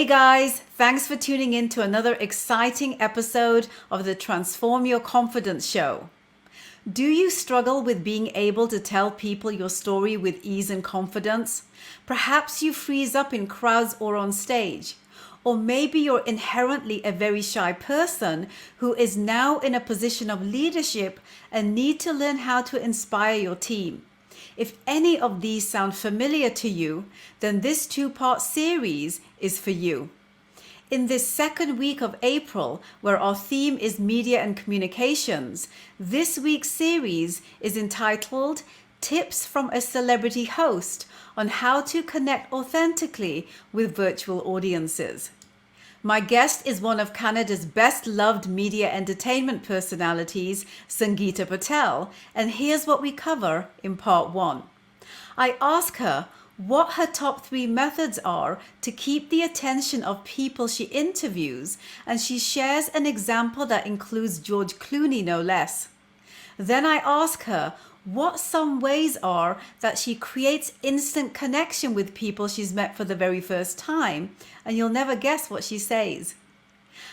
guys, thanks for tuning in to another exciting episode of the Transform Your Confidence show. Do you struggle with being able to tell people your story with ease and confidence? Perhaps you freeze up in crowds or on stage. Or maybe you're inherently a very shy person who is now in a position of leadership and need to learn how to inspire your team. If any of these sound familiar to you, then this two-part series is for you. In this second week of April, where our theme is media and communications, this week's series is entitled Tips from a Celebrity Host on how to connect authentically with virtual audiences. My guest is one of Canada's best-loved media entertainment personalities, Sangita Patel, and here's what we cover in part one. I ask her what her top 3 methods are to keep the attention of people she interviews, and she shares an example that includes George Clooney, no less. Then I ask her what some ways are that she creates instant connection with people she's met for the very first time, and you'll never guess what she says.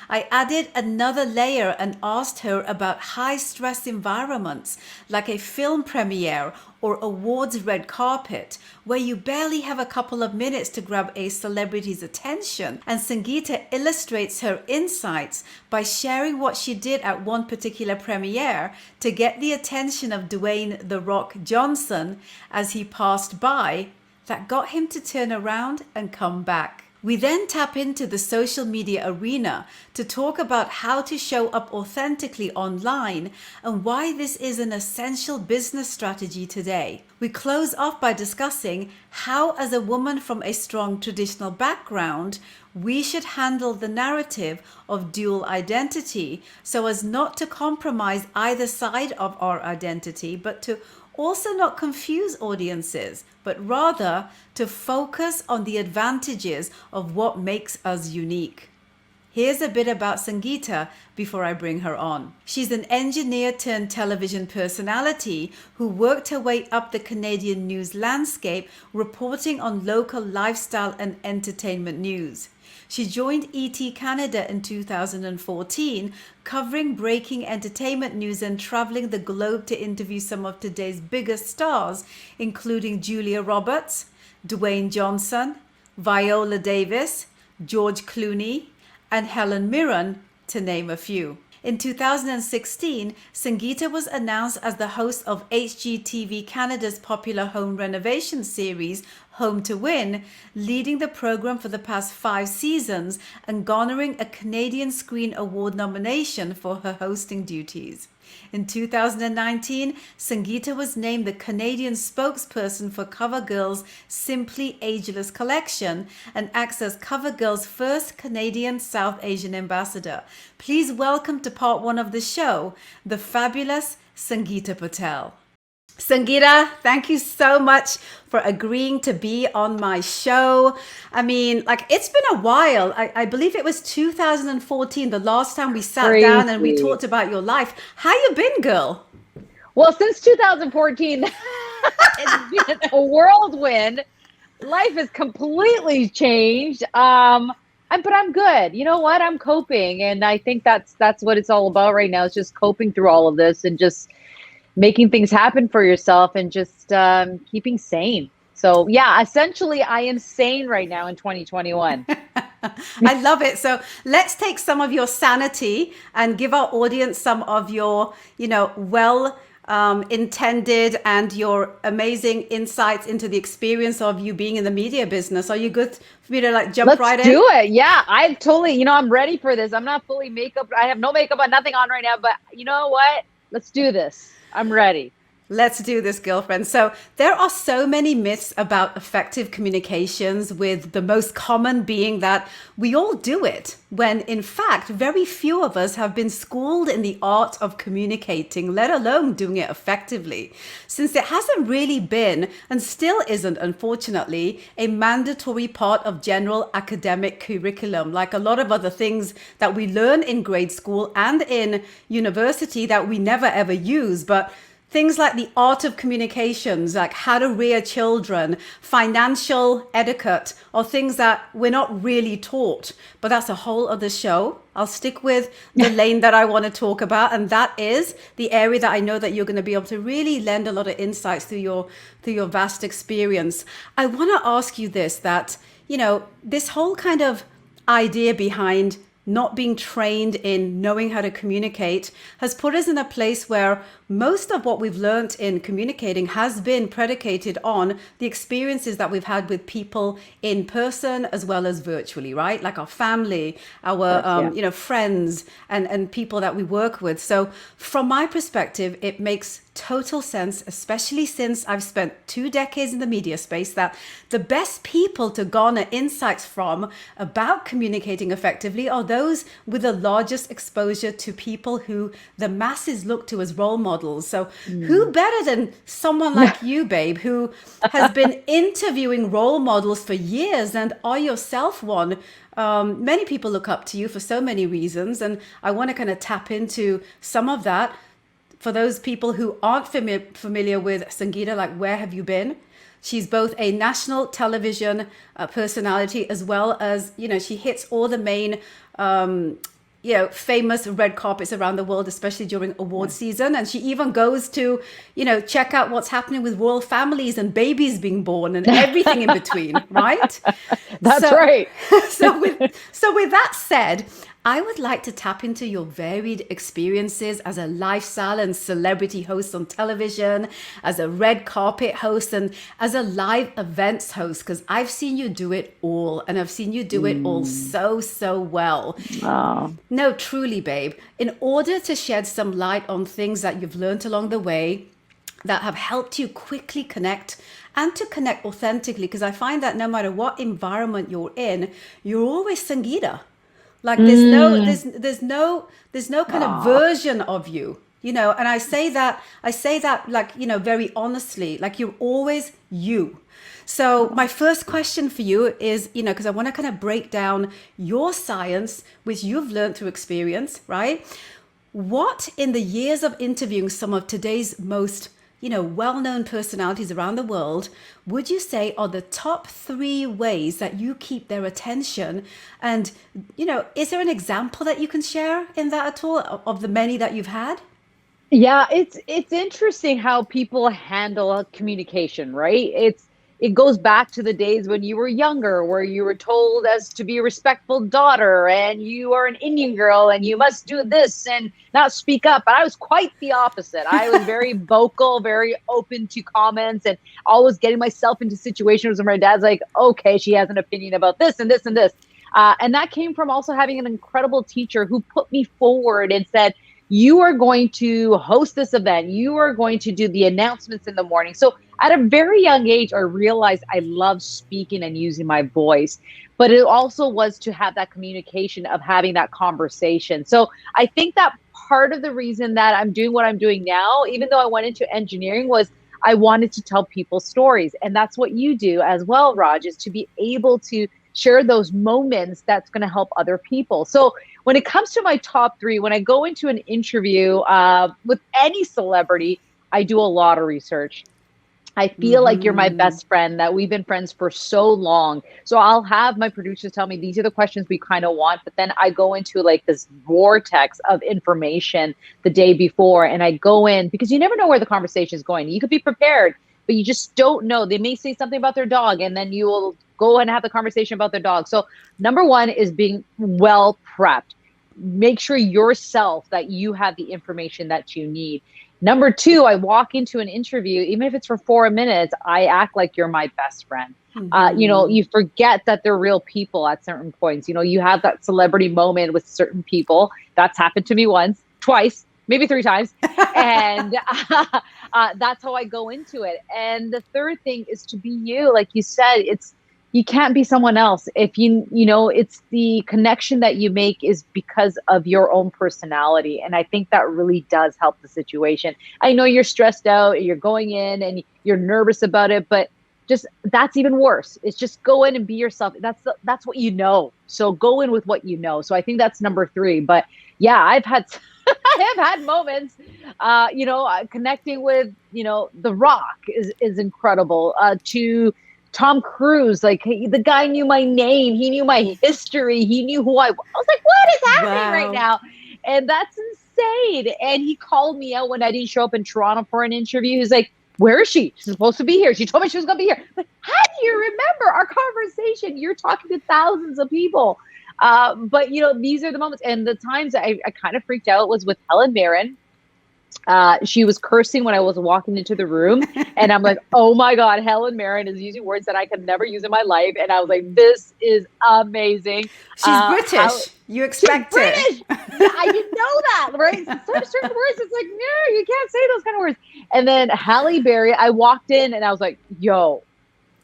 I added another layer and asked her about high-stress environments like a film premiere or awards red carpet, where you barely have a couple of minutes to grab a celebrity's attention. And Sangita illustrates her insights by sharing what she did at one particular premiere to get the attention of Dwayne "The Rock" Johnson as he passed by, that got him to turn around and come back. We then tap into the social media arena to talk about how to show up authentically online and why this is an essential business strategy today. We close off by discussing how, as a woman from a strong traditional background, we should handle the narrative of dual identity so as not to compromise either side of our identity, but to also not confuse audiences, but rather to focus on the advantages of what makes us unique. Here's a bit about Sangita before I bring her on. She's an engineer turned television personality who worked her way up the Canadian news landscape, reporting on local lifestyle and entertainment news. She joined ET Canada in 2014, covering breaking entertainment news and traveling the globe to interview some of today's biggest stars, including Julia Roberts, Dwayne Johnson, Viola Davis, George Clooney, and Helen Mirren, to name a few. In 2016, Sangita was announced as the host of HGTV Canada's popular home renovation series, Home to Win, leading the program for the past 5 seasons and garnering a Canadian Screen Award nomination for her hosting duties. In 2019, Sangita was named the Canadian spokesperson for CoverGirl's Simply Ageless collection and acts as CoverGirl's first Canadian South Asian ambassador. Please welcome to part 1 of the show, the fabulous Sangita Patel. Sangita, thank you so much for agreeing to be on my show. I mean, it's been a while. I believe it was 2014, the last time we sat down and we talked about your life. How you been, girl? Well, since 2014, it's been a whirlwind. Life has completely changed. But I'm good. You know what? I'm coping. And I think that's what it's all about right now. It's just coping through all of this and just making things happen for yourself and just keeping sane. So yeah, essentially I am sane right now in 2021. I love it. So let's take some of your sanity and give our audience some of your, intended and your amazing insights into the experience of you being in the media business. Are you good for me to jump right in? Let's do it. Yeah, I totally, I'm ready for this. I'm not fully makeup. I have no makeup on, nothing on right now, but you know what? Let's do this. I'm ready. Let's do this, girlfriend. So there are so many myths about effective communications, with the most common being that we all do it, when in fact, very few of us have been schooled in the art of communicating, let alone doing it effectively. Since it hasn't really been, and still isn't, unfortunately, a mandatory part of general academic curriculum, like a lot of other things that we learn in grade school and in university that we never ever use. But things like the art of communications, like how to rear children, financial etiquette, or things that we're not really taught. But that's a whole other show. I'll stick with the lane that I want to talk about, and that is the area that I know that you're going to be able to really lend a lot of insights through your vast experience. I want to ask you this, that, you know, this whole kind of idea behind not being trained in knowing how to communicate has put us in a place where most of what we've learned in communicating has been predicated on the experiences that we've had with people in person as well as virtually, right? Like our family, our you know, friends and people that we work with. So from my perspective, it makes total sense, especially since I've spent 2 decades in the media space, that the best people to garner insights from about communicating effectively are those with the largest exposure to people who the masses look to as role models. So who better than someone like you, babe, who has been interviewing role models for years and are yourself one? Many people look up to you for so many reasons, and I want to kind of tap into some of that. For those people who aren't familiar with Sangita, like, where have you been? She's both a national television personality as well as, you know, she hits all the main, you know, famous red carpets around the world, especially during award season. And she even goes to, you know, check out what's happening with royal families and babies being born and everything in between, right? That's right. So with that said, I would like to tap into your varied experiences as a lifestyle and celebrity host on television, as a red carpet host, and as a live events host, because I've seen you do it all, and I've seen you do it all so well. Oh. No, truly, babe. In order to shed some light on things that you've learned along the way that have helped you quickly connect and to connect authentically, because I find that no matter what environment you're in, you're always Sangita. Like there's no kind of version of you, you know, and I say that like, you know, very honestly, like you're always you. So my first question for you is, you know, because I want to kind of break down your science, which you've learned through experience, right? What in the years of interviewing some of today's most, you know, well-known personalities around the world, would you say are the top 3 ways that you keep their attention? And, you know, is there an example that you can share in that at all of the many that you've had? Yeah, it's interesting how people handle communication, right? It goes back to the days when you were younger, where you were told as to be a respectful daughter, and you are an Indian girl, and you must do this and not speak up. But I was quite the opposite. I was very vocal, very open to comments, and always getting myself into situations where my dad's like, "Okay, she has an opinion about this and this and this," and that came from also having an incredible teacher who put me forward and said, you are going to host this event. You are going to do the announcements in the morning. So at a very young age, I realized I love speaking and using my voice, but it also was to have that communication of having that conversation. So I think that part of the reason that I'm doing what I'm doing now, even though I went into engineering, was I wanted to tell people stories. And that's what you do as well, Raj, is to be able to share those moments that's going to help other people. So when it comes to my top 3, when I go into an interview with any celebrity, I do a lot of research. I feel like you're my best friend, that we've been friends for so long. So I'll have my producers tell me, these are the questions we kind of want. But then I go into like this vortex of information the day before, and I go in because you never know where the conversation is going. You could be prepared, but you just don't know. They may say something about their dog, and then you will go and have the conversation about their dog. So number 1 is being well prepped. Make sure yourself that you have the information that you need. Number 2, I walk into an interview, even if it's for 4 minutes, I act like you're my best friend. You know, you forget that they're real people at certain points. You know, you have that celebrity moment with certain people. That's happened to me once, twice, maybe 3 times. And that's how I go into it. And the third thing is to be you. Like you said, you can't be someone else. If you know, it's the connection that you make is because of your own personality. And I think that really does help the situation. I know you're stressed out, you're going in and you're nervous about it, but just that's even worse. It's just go in and be yourself. That's what you know. So go in with what you know. So I think that's number 3. But yeah, I've had I have had moments, connecting with, The Rock is incredible. To Tom Cruise, like the guy knew my name, he knew my history, he knew who I was. I was like, what is happening right Wow. now? And that's insane. And he called me out when I didn't show up in Toronto for an interview. He's like, where is she? She's supposed to be here. She told me she was going to be here. Like, how do you remember our conversation? You're talking to thousands of people. But these are the moments, and the times I kind of freaked out was with Helen Mirren. She was cursing when I was walking into the room, and I'm like, oh my God, Helen Mirren is using words that I could never use in my life. And I was like, this is amazing. She's British. You expect she's it. British. Yeah, I didn't know that, right? Certain words, it's like, no, you can't say those kind of words. And then Halle Berry, I walked in and I was like, yo,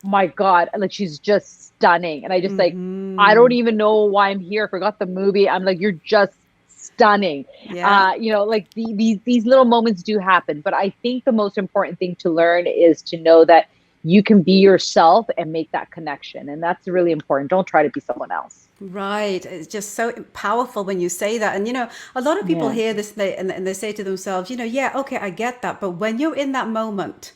my God, like she's just stunning. And I just like, I don't even know why I'm here. I forgot the movie. I'm like, you're just stunning. Yeah. Like these little moments do happen. But I think the most important thing to learn is to know that you can be yourself and make that connection. And that's really important. Don't try to be someone else. Right. It's just so powerful when you say that. And, a lot of people Yeah. hear this and they say to themselves, yeah, okay, I get that. But when you're in that moment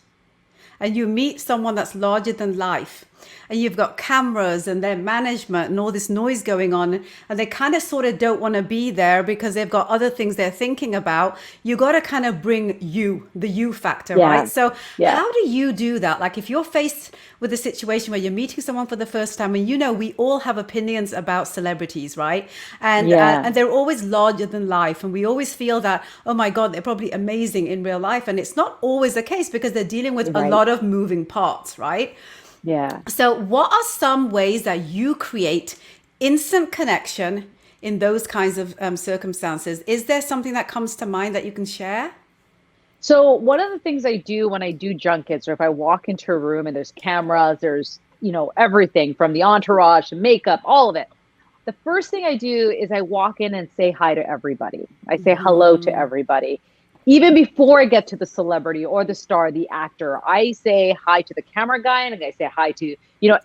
and you meet someone that's larger than life, and you've got cameras and their management and all this noise going on, and they kind of sort of don't want to be there because they've got other things they're thinking about, you got to kind of bring the you factor, Yeah. right? So Yeah. how do you do that? Like if you're faced with a situation where you're meeting someone for the first time, and we all have opinions about celebrities, right? And Yeah. and they're always larger than life, and we always feel that, oh my God, they're probably amazing in real life, and it's not always the case because they're dealing with a Right. lot of moving parts, right? Yeah. So what are some ways that you create instant connection in those kinds of circumstances? Is there something that comes to mind that you can share? So one of the things I do when I do junkets, or if I walk into a room and there's cameras, there's, everything from the entourage to makeup, all of it. The first thing I do is I walk in and say hi to everybody. I say hello to everybody. Even before I get to the celebrity or the star, the actor, I say hi to the camera guy and I say hi to,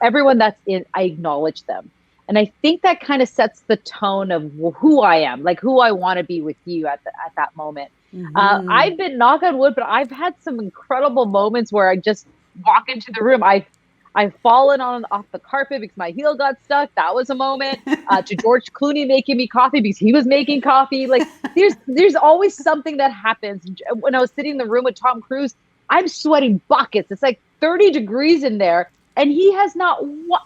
everyone that's in, I acknowledge them. And I think that kind of sets the tone of who I am, like who I want to be with you at that moment. I've been, knock on wood, but I've had some incredible moments where I just walk into the room. I've fallen off the carpet because my heel got stuck. That was a moment. To George Clooney making me coffee because he was making coffee. Like there's always something that happens. When I was sitting in the room with Tom Cruise, I'm sweating buckets. It's like 30 degrees in there, and he has not one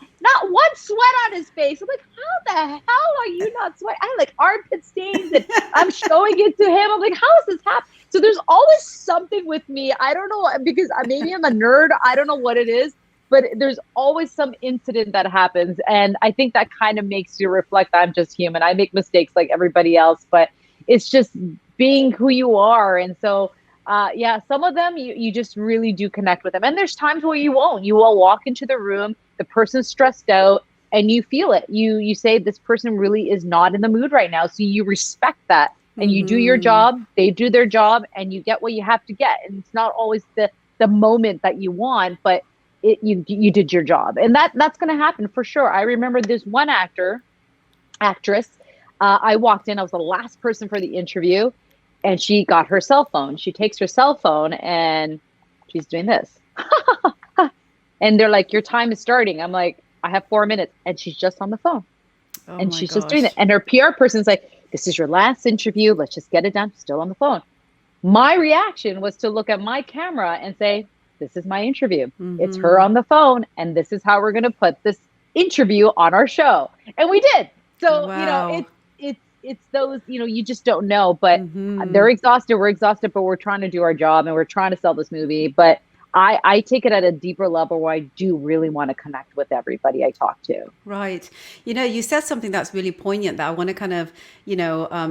sweat on his face. I'm like, how the hell are you not sweating? I have like armpit stains, and I'm showing it to him. I'm like, how is this happening? So there's always something with me. I don't know, because maybe I'm a nerd. I don't know what it is. But there's always some incident that happens. And I think that kind of makes you reflect, I'm just human. I make mistakes like everybody else, but it's just being who you are. And so, some of them, you just really do connect with them. And there's times where you won't. You will walk into the room, the person's stressed out, and you feel it. You say, this person really is not in the mood right now. So you respect that. And you do your job, they do their job, and you get what you have to get. And it's not always the moment that you want, but you did your job, and that's going to happen for sure. I remember this one actress. I walked in. I was the last person for the interview, and she got her cell phone. She takes her cell phone and she's doing this, and they're like, "Your time is starting." I'm like, "I have 4 minutes," and she's just on the phone, and she's just doing it. And her PR person's like, "This is your last interview. Let's just get it done." Still on the phone. My reaction was to look at my camera and say, this is my interview. It's her on the phone, and this is how we're going to put this interview on our show. And we did. So, Wow. it's those, you just don't know, but they're exhausted. We're exhausted, but we're trying to do our job and we're trying to sell this movie. But I take it at a deeper level where I do really want to connect with everybody I talk to. Right. You said something that's really poignant that I want to kind of,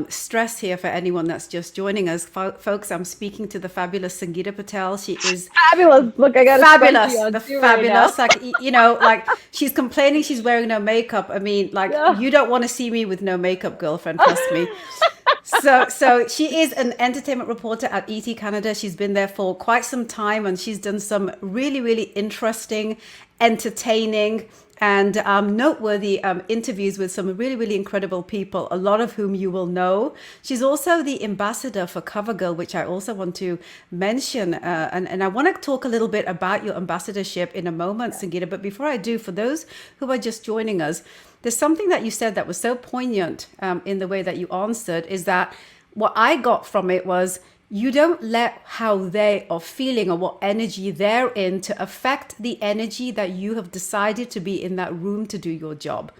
stress here for anyone that's just joining us. Folks, I'm speaking to the fabulous Sangita Patel. She is Fabulous. Look, I got fabulous. On The fabulous. Like, like she's complaining she's wearing no makeup. I mean, like, you don't want to see me with no makeup, girlfriend. Trust me. So she is an entertainment reporter at ET Canada. She's been there for quite some time, and she's done some really, really interesting entertaining and noteworthy interviews with some really, really incredible people, a lot of whom you will know. She's also the ambassador for CoverGirl, which I also want to mention. And I want to talk a little bit about your ambassadorship in a moment, Sangita. But before I do, for those who are just joining us, there's something that you said that was so poignant in the way that you answered, is that what I got from it was, you don't let how they are feeling or what energy they're in to affect the energy that you have decided to be in that room to do your job.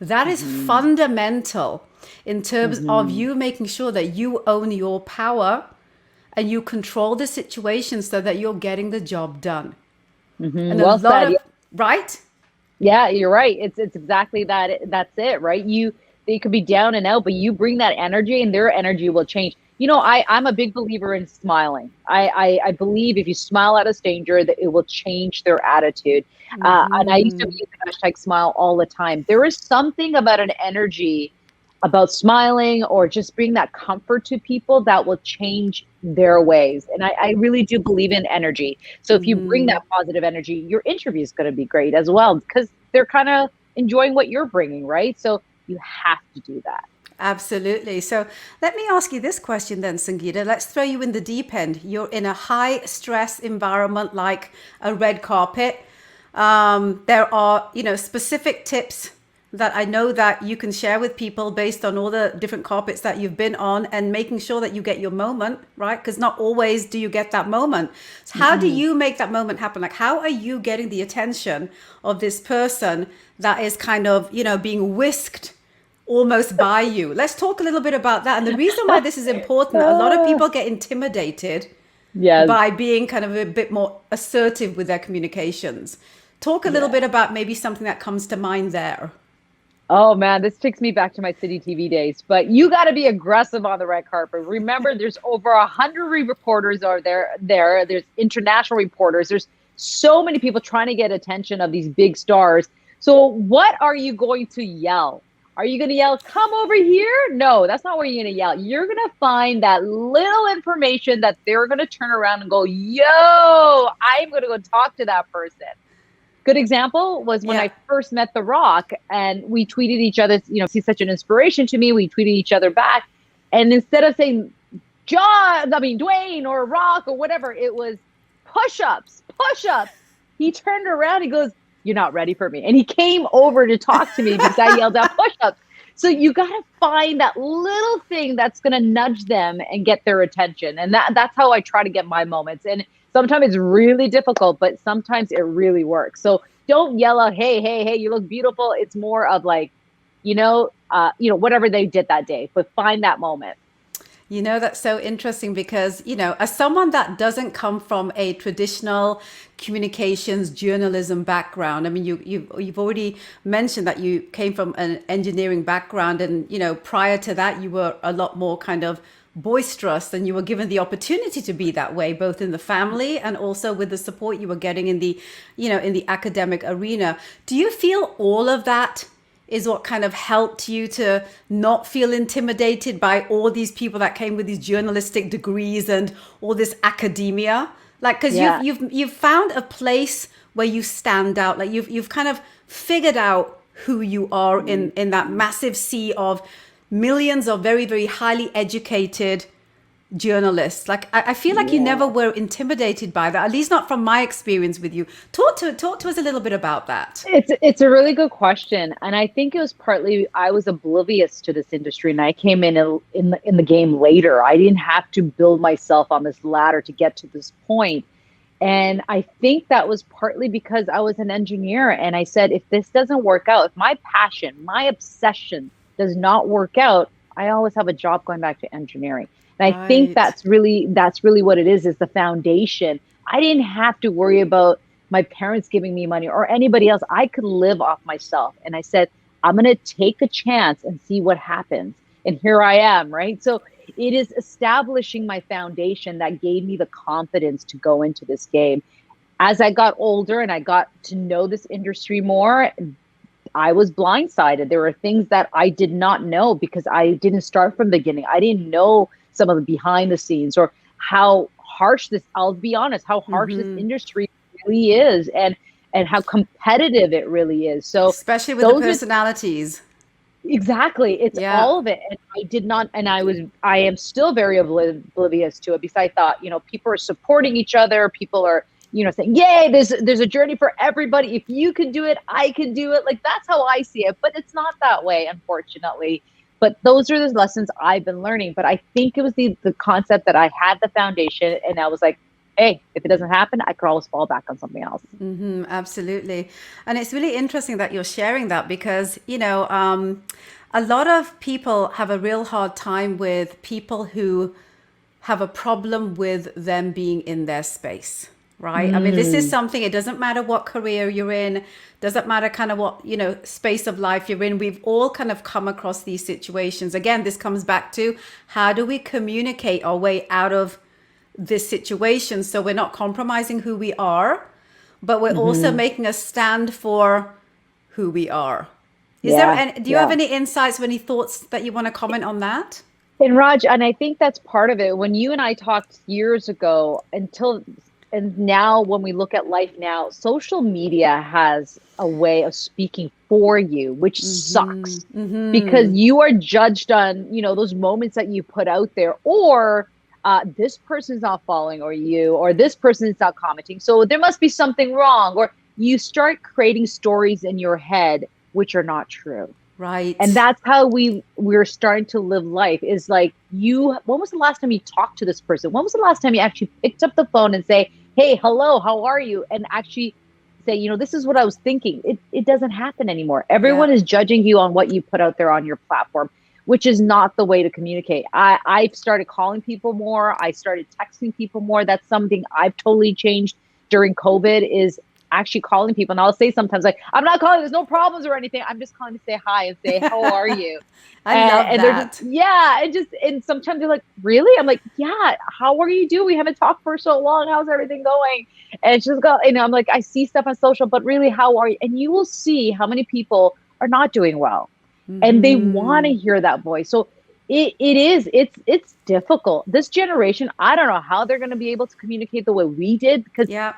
That is fundamental in terms of you making sure that you own your power and you control the situation so that you're getting the job done. And a Well lot said. of, right? Yeah, you're right. It's exactly that. That's it, right? They could be down and out, but you bring that energy, and their energy will change. You know, I'm a big believer in smiling. I believe if you smile at a stranger, that it will change their attitude. And I used to use the hashtag smile all the time. There is something about an energy, about smiling or just bring that comfort to people that will change their ways. And I really do believe in energy. So if you bring that positive energy, your interview is going to be great as well, because they're kind of enjoying what you're bringing, right? So you have to do that. Absolutely. So let me ask you this question then, Sangeeta. Let's throw you in the deep end. You're in a high stress environment like a red carpet. There are, specific tips that I know that you can share with people based on all the different carpets that you've been on and making sure that you get your moment, right? Because not always do you get that moment. So how do you make that moment happen? Like, how are you getting the attention of this person that is kind of, being whisked almost by you? Let's talk a little bit about that. And the reason why this is important, a lot of people get intimidated Yes. by being kind of a bit more assertive with their communications. Talk a little bit about maybe something that comes to mind there. Oh man, this takes me back to my city TV days. But you got to be aggressive on the red carpet. Remember, there's over 100 reporters are there. There's international reporters. There's so many people trying to get attention of these big stars. So what are you going to yell? Are you going to yell, "Come over here"? No, that's not what you're going to yell. You're going to find that little information that they're going to turn around and go, "Yo, I'm going to go talk to that person." Good example was when I first met The Rock, and we tweeted each other, he's such an inspiration to me. We tweeted each other back. And instead of saying Dwayne or Rock or whatever, it was push-ups. He turned around, he goes, "You're not ready for me." And he came over to talk to me because I yelled out push-ups. So you got to find that little thing that's going to nudge them and get their attention. And that's how I try to get my moments. And sometimes it's really difficult, but sometimes it really works. So don't yell out, hey, you look beautiful. It's more of like, whatever they did that day, but find that moment. That's so interesting because, as someone that doesn't come from a traditional communications journalism background, I mean, you've already mentioned that you came from an engineering background, and, prior to that, you were a lot more kind of boisterous, and you were given the opportunity to be that way, both in the family and also with the support you were getting in the, in the academic arena. Do you feel all of that is what kind of helped you to not feel intimidated by all these people that came with these journalistic degrees and all this academia? Like, because you've found a place where you stand out. Like you've kind of figured out who you are in that massive sea of millions of very, very highly educated journalists. Like I feel like you never were intimidated by that, at least not from my experience with you. Talk to us a little bit about that. It's a really good question, and I think it was partly I was oblivious to this industry, and I came in the game later. I didn't have to build myself on this ladder to get to this point. And I think that was partly because I was an engineer, and I said, if this doesn't work out, if my passion, my obsession does not work out, I always have a job going back to engineering. And I think that's really what it is the foundation. I didn't have to worry about my parents giving me money or anybody else. I could live off myself. And I said, I'm going to take a chance and see what happens. And here I am, right? So it is establishing my foundation that gave me the confidence to go into this game. As I got older and I got to know this industry more, I was blindsided. There were things that I did not know because I didn't start from the beginning. I didn't know some of the behind the scenes or how harsh this, I'll be honest, how harsh this industry really is. And and how competitive it really is. So Especially with the those are personalities. exactly, it's Yeah. all of it. And I did not, and I am still very oblivious to it, because I thought, people are supporting each other. People are, saying, yay, there's a journey for everybody. If you can do it, I can do it. Like, that's how I see it, but it's not that way, unfortunately. But those are the lessons I've been learning. But I think it was the concept that I had the foundation, and I was like, hey, if it doesn't happen, I could always fall back on something else. Absolutely. And it's really interesting that you're sharing that because, a lot of people have a real hard time with people who have a problem with them being in their space, right? I mean, this is Mm. something, it doesn't matter what career you're in, doesn't matter kind of what, space of life you're in. We've all kind of come across these situations. Again, this comes back to how do we communicate our way out of this situation so we're not compromising who we are, but we're also Hmm. making a stand for who we are. Is there Yeah, any, do you have yeah. any insights or any thoughts that you want to comment on that? And Raj, and I think that's part of it. When you and I talked years ago, and now when we look at life now, social media has a way of speaking for you, which sucks, because you are judged on, those moments that you put out there, or this person's not following or you, or this person is not commenting. So there must be something wrong, or you start creating stories in your head, which are not true. And Right. that's how we're starting to live life, is like, when was the last time you talked to this person? When was the last time you actually picked up the phone and say, hey, hello, how are you? And actually say, this is what I was thinking. It doesn't happen anymore. Yeah. Everyone is judging you on what you put out there on your platform, which is not the way to communicate. I've started calling people more. I started texting people more. That's something I've totally changed during COVID, is actually calling people. And I'll say sometimes, like, I'm not calling, there's no problems or anything. I'm just calling to say hi and say, how are you? I love And they're just, that. yeah, and sometimes they're like, really? I'm like, yeah, how are you doing? We haven't talked for so long. How's everything going? And she's got, I'm like, I see stuff on social, but really, how are you? And you will see how many people are not doing well, and they want to hear that voice. So it's difficult. This generation, I don't know how they're going to be able to communicate the way we did, because Yeah.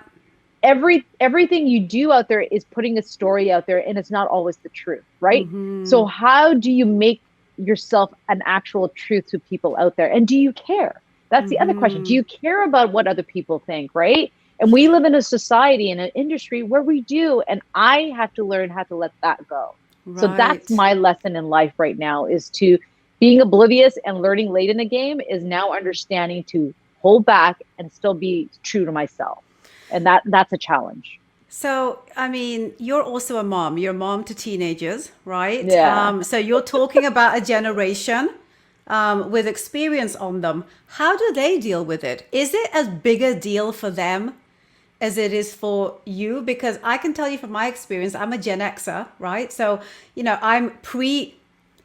everything you do out there is putting a story out there, and it's not always the truth, right? So how do you make yourself an actual truth to people out there? And do you care? That's the other question. Do you care about what other people think, right? And we live in a society, in an industry where we do, and I have to learn how to let that go. So that's Right. my lesson in life right now, is to being oblivious and learning late in the game, is now understanding to hold back and still be true to myself. And that's a challenge. So, I mean, you're also a mom. You're a mom to teenagers, right? Yeah. So you're talking about a generation with experience on them. How do they deal with it? Is it as big a deal for them as it is for you? Because I can tell you from my experience, I'm a Gen Xer, right? So,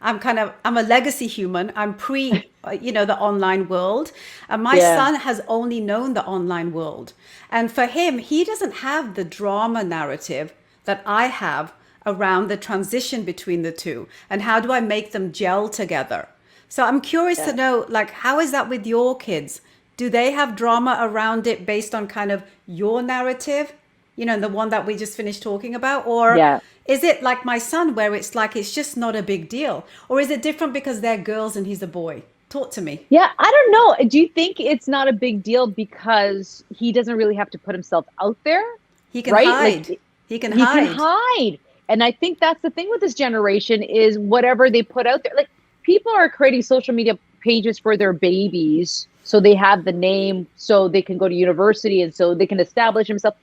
I'm a legacy human. I'm pre, the online world. And my Yeah. son has only known the online world. And for him, he doesn't have the drama narrative that I have around the transition between the two. And how do I make them gel together? So I'm curious to Yeah. know, like, how is that with your kids? Do they have drama around it based on kind of your narrative, the one that we just finished talking about? Or Yeah. is it like my son, where it's like it's just not a big deal? Or is it different because they're girls and he's a boy? Talk to me. Yeah. I don't know. Do you think it's not a big deal because he doesn't really have to put himself out there? He can Right? Like, hide. He can he can hide. hide. And I think that's the thing with this generation, is whatever they put out there. Like, people are creating social media pages for their babies, so they have the name, so they can go to university, and so they can establish themselves.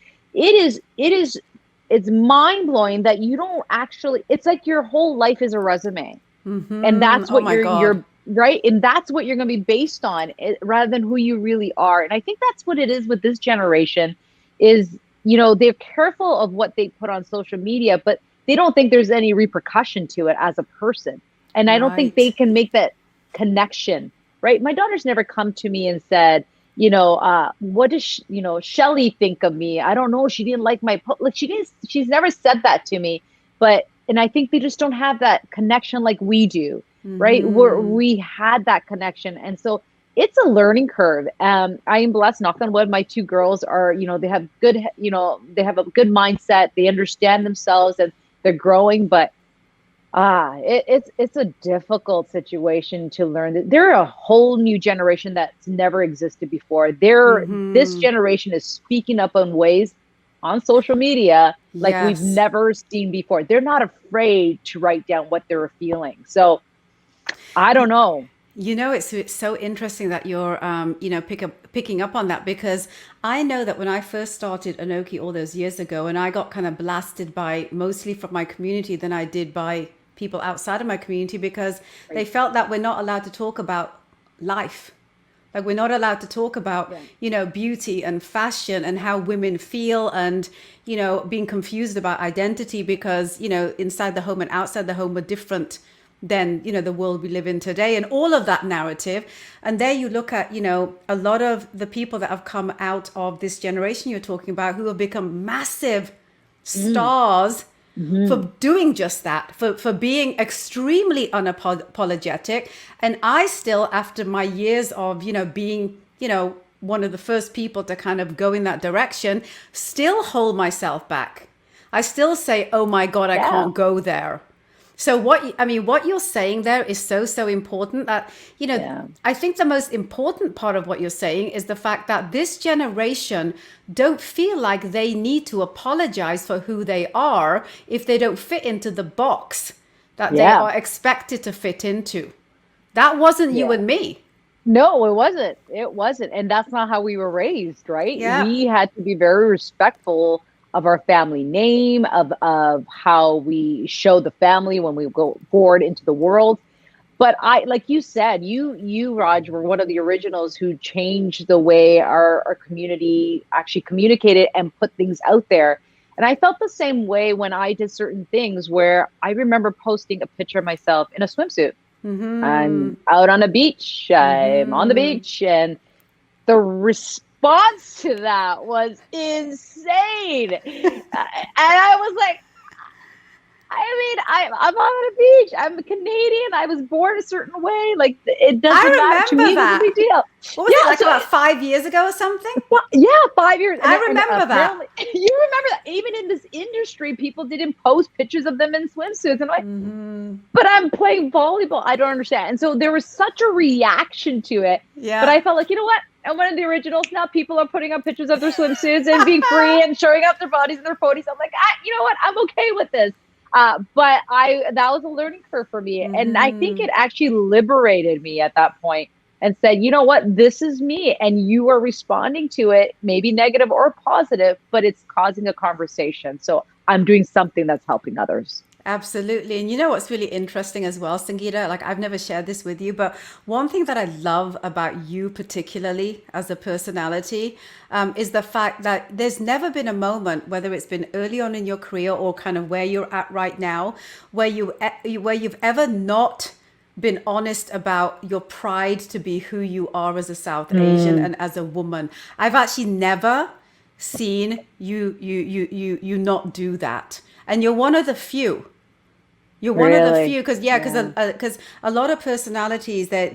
It's mind blowing that you don't actually, it's like your whole life is a resume, and that's Oh what my God. you're right, and that's what you're going to be based on, rather than who you really are. And I think that's what it is with this generation, is, they're careful of what they put on social media, but they don't think there's any repercussion to it as a person. And I don't think they Right. can make that connection, right? My daughter's never come to me and said, what does Shelly think of me? I don't know, she didn't like my like, she's never said that to me. And I think they just don't have that connection like we do, right? Where we had that connection. And so it's a learning curve. I am blessed, knock on wood. My two girls are, they have good, they have a good mindset. They understand themselves and they're growing, but it's a difficult situation to learn that they're a whole new generation that's never existed before. This generation is speaking up in ways on social media like we've Yes. never seen before. They're not afraid to write down what they're feeling. So I don't know. It's so interesting that you're, picking up on that, because I know that when I first started Anoki all those years ago, and I got kind of blasted by mostly from my community than I did by people outside of my community, because they felt that we're not allowed to talk about life. Like we're not allowed to talk about, beauty and fashion and how women feel, and, being confused about identity because, inside the home and outside the home were different than, the world we live in today, and all of that narrative. And there you look at, a lot of the people that have come out of this generation you're talking about, who have become massive stars for doing just that, for being extremely unapologetic. And I still, after my years of, being, one of the first people to kind of go in that direction, still hold myself back. I still say, oh my God, I can't go there. So what you're saying there is so important that, I think the most important part of what you're saying is the fact that this generation don't feel like they need to apologize for who they are if they don't fit into the box that they are expected to fit into. That wasn't you and me. No, it wasn't. It wasn't. And that's not how we were raised, right? Yeah. We had to be very respectful of our family name, of how we show the family when we go forward into the world. But like you said, you, Raj, were one of the originals who changed the way our community actually communicated and put things out there. And I felt the same way when I did certain things, where I remember posting a picture of myself in a swimsuit. I'm out on a beach. I'm on the beach. And the response to that was insane. And I was like, I'm on a beach. I'm a Canadian. I was born a certain way. Like, it doesn't matter to me. It was a big deal. What was it, like about 5 years ago or something? Yeah, 5 years. I remember that. You remember that. Even in this industry, people didn't post pictures of them in swimsuits. And I'm like, but I'm playing volleyball. I don't understand. And so there was such a reaction to it. Yeah. But I felt like, you know what? I'm one of the originals. Now people are putting up pictures of their swimsuits and being free and showing off their bodies and their photos. I'm like, you know what? I'm okay with this. But that was a learning curve for me. And I think it actually liberated me at that point and said, you know what, this is me, and you are responding to it, maybe negative or positive, but it's causing a conversation. So I'm doing something that's helping others. Absolutely. And you know what's really interesting as well, Sangita? Like, I've never shared this with you, but one thing that I love about you, particularly as a personality, is the fact that there's never been a moment, whether it's been early on in your career or kind of where you're at right now, where you've ever not been honest about your pride to be who you are as a South Asian and as a woman. I've actually never seen you not do that. And you're one of the few. You're one of the few, because a lot of personalities that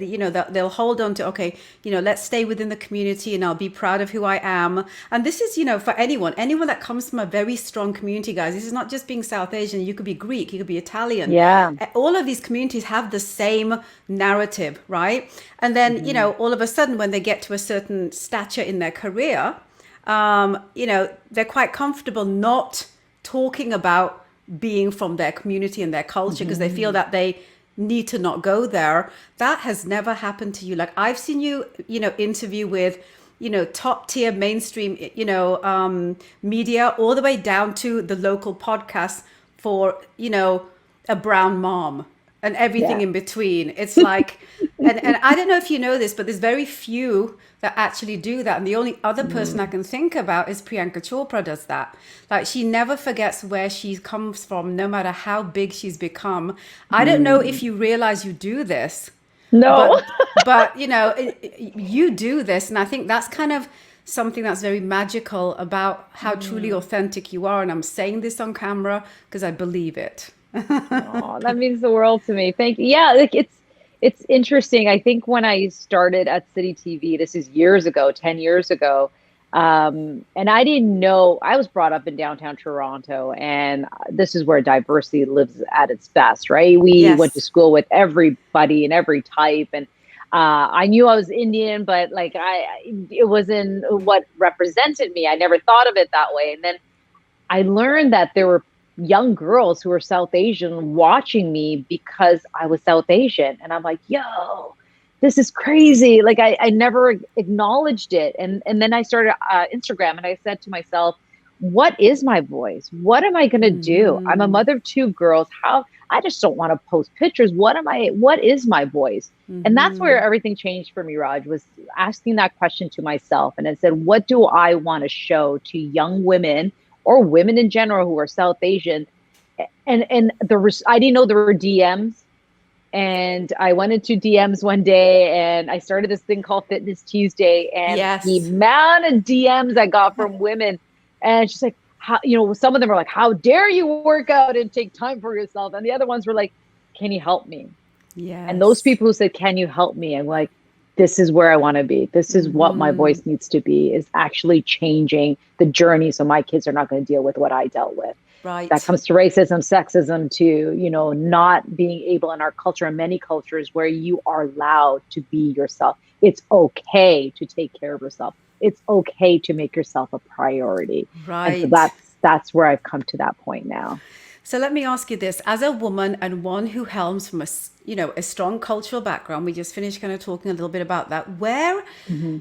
they'll hold on to, okay, let's stay within the community and I'll be proud of who I am. And this is, for anyone that comes from a very strong community, guys. This is not just being South Asian. You could be Greek, you could be Italian. Yeah. All of these communities have the same narrative, right? And then all of a sudden, when they get to a certain stature in their career, they're quite comfortable not talking about being from their community and their culture because they feel that they need to not go there. That has never happened to you. Like, I've seen you, interview with, top tier mainstream, media, all the way down to the local podcast for, a brown mom and everything in between. It's like, and I don't know if you know this, but there's very few that actually do that. And the only other person I can think about is Priyanka Chopra does that. Like, she never forgets where she comes from, no matter how big she's become. I don't know if you realize you do this. No. But you do this. And I think that's kind of something that's very magical about how truly authentic you are. And I'm saying this on camera because I believe it. Oh, that means the world to me. Thank you. Yeah, like It's interesting. I think when I started at City TV, this is years ago, 10 years ago, and I didn't know, I was brought up in downtown Toronto, and this is where diversity lives at its best, right? We went to Yes. school with everybody and every type, and I knew I was Indian, but like it wasn't what represented me. I never thought of it that way. And then I learned that there were young girls who were South Asian watching me because I was South Asian. And I'm like, yo, this is crazy. Like I never acknowledged it. And then I started Instagram and I said to myself, what is my voice? What am I going to do? I'm a Mm-hmm. mother of two girls. How I just don't want to post pictures. What is my voice? And that's where Mm-hmm. everything changed for me, Raj, was asking that question to myself. And I said, what do I want to show to young women or women in general who are South Asian? And I didn't know there were DMs. And I went into DMs one day and I started this thing called Fitness Tuesday. And the Yes. amount of DMs I got from women, and she's like, how, some of them are like, how dare you work out and take time for yourself? And the other ones were like, can you help me? And those Yes. people who said, can you help me? I'm like, this is where I want to be. This is what my Mm-hmm. voice needs to be, is actually changing the journey so my kids are not going to deal with what I dealt with. That Right. comes to racism, sexism, to, not being able in our culture and many cultures where you are allowed to be yourself. It's okay to take care of yourself. It's okay to make yourself a priority. And so Right. that's where I've come to that point now. So let me ask you this: as a woman and one who helms from a strong cultural background, we just finished kind of talking a little bit about that. Hmm.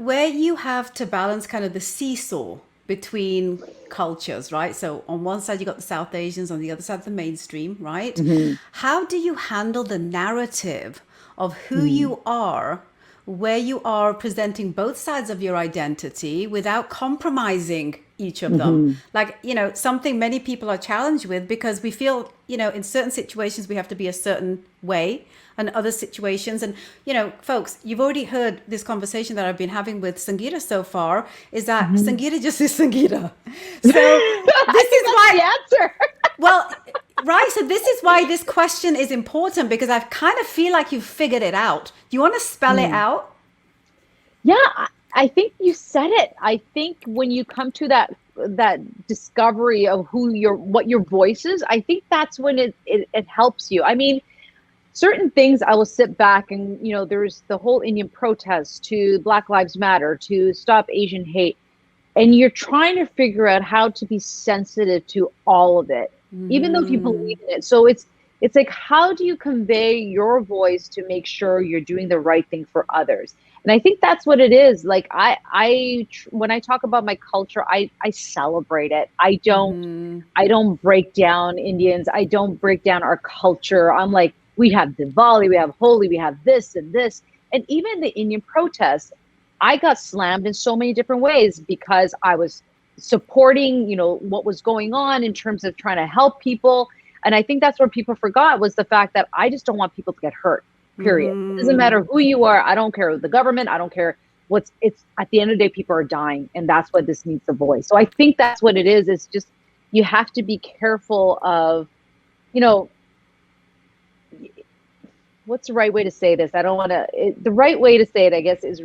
Where you have to balance kind of the seesaw between cultures, right? So on one side you got the South Asians, on the other side the mainstream, right? Hmm. How do you handle the narrative of who Hmm. you are, where you are presenting both sides of your identity without compromising each of them? Hmm. Like, something many people are challenged with because we feel, in certain situations we have to be a certain way and other situations. And, folks, you've already heard this conversation that I've been having with Sangita so far, is that Hmm. Sangita just is Sangita. So I this think is that's why, the answer. well, right. So this is why this question is important, because I kind of feel like you've figured it out. Do you want to spell it Mm. out? Yeah, I think you said it. I think when you come to that discovery of what your voice is, I think that's when it helps you. I mean, certain things I will sit back and, there's the whole Indian protest to Black Lives Matter to stop Asian hate. And you're trying to figure out how to be sensitive to all of it, even though if you believe in it. So it's like, how do you convey your voice to make sure you're doing the right thing for others? And I think that's what it is. Like when I talk about my culture, I celebrate it. I don't break down Indians. I don't break down our culture. I'm like, we have Diwali, we have Holi, we have this and this. And even the Indian protests, I got slammed in so many different ways because I was supporting, what was going on in terms of trying to help people. And I think that's what people forgot, was the fact that I just don't want people to get hurt, period. It doesn't matter who you are. I don't care the government. I don't care it's at the end of the day, people are dying, and that's what this needs a voice. So I think that's what it is. It's just, you have to be careful of, you know, what's the right way to say this? I don't want to, the right way to say it, I guess, is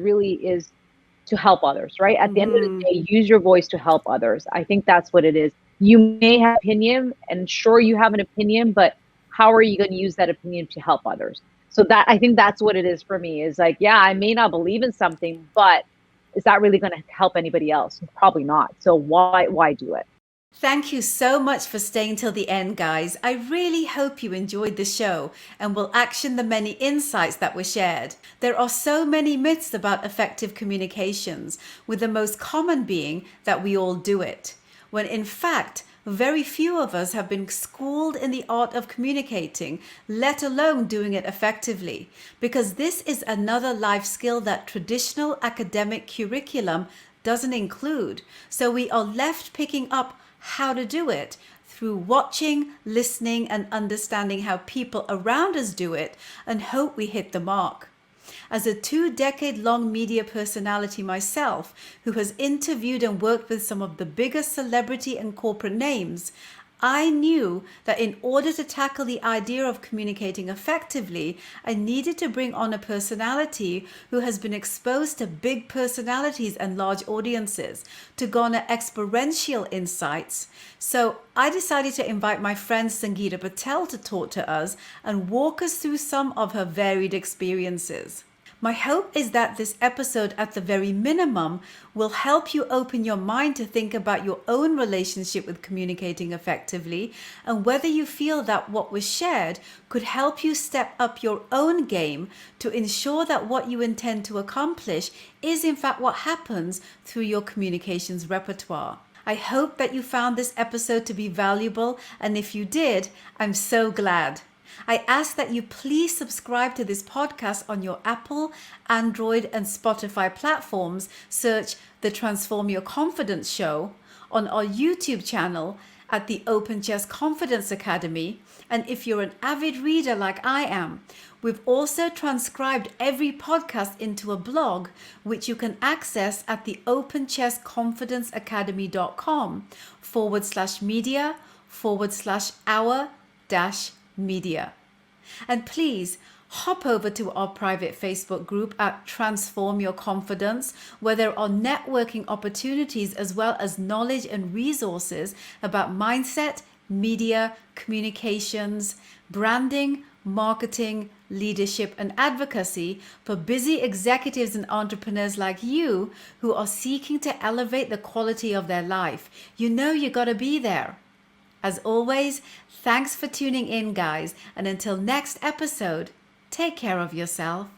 to help others, right? At the end of the day, use your voice to help others. I think that's what it is. You may have opinion, and sure, you have an opinion, but how are you going to use that opinion to help others? So that, I think that's what it is for me, is like, yeah, I may not believe in something, but is that really going to help anybody else? Probably not. So why do it? Thank you so much for staying till the end, guys. I really hope you enjoyed the show and will action the many insights that were shared. There are so many myths about effective communications, with the most common being that we all do it, when in fact, very few of us have been schooled in the art of communicating, let alone doing it effectively, because this is another life skill that traditional academic curriculum doesn't include. So we are left picking up how to do it through watching, listening, and understanding how people around us do it, and hope we hit the mark. As a 2-decade-long media personality myself, who has interviewed and worked with some of the biggest celebrity and corporate names, I knew that in order to tackle the idea of communicating effectively, I needed to bring on a personality who has been exposed to big personalities and large audiences to garner experiential insights. So I decided to invite my friend Sangita Patel to talk to us and walk us through some of her varied experiences. My hope is that this episode, at the very minimum, will help you open your mind to think about your own relationship with communicating effectively and whether you feel that what was shared could help you step up your own game to ensure that what you intend to accomplish is in fact what happens through your communications repertoire. I hope that you found this episode to be valuable, and if you did, I'm so glad. I ask that you please subscribe to this podcast on your Apple, Android, and Spotify platforms. Search the Transform Your Confidence Show, on our YouTube channel at the Open Chess Confidence Academy. And if you're an avid reader like I am, we've also transcribed every podcast into a blog, which you can access at the openchessconfidenceacademy.com/media/our-media. And please hop over to our private Facebook group at Transform Your Confidence, where there are networking opportunities as well as knowledge and resources about mindset, media, communications, branding, marketing, leadership, and advocacy for busy executives and entrepreneurs like you who are seeking to elevate the quality of their life. You know you got to be there. As always, thanks for tuning in, guys, and until next episode, take care of yourself.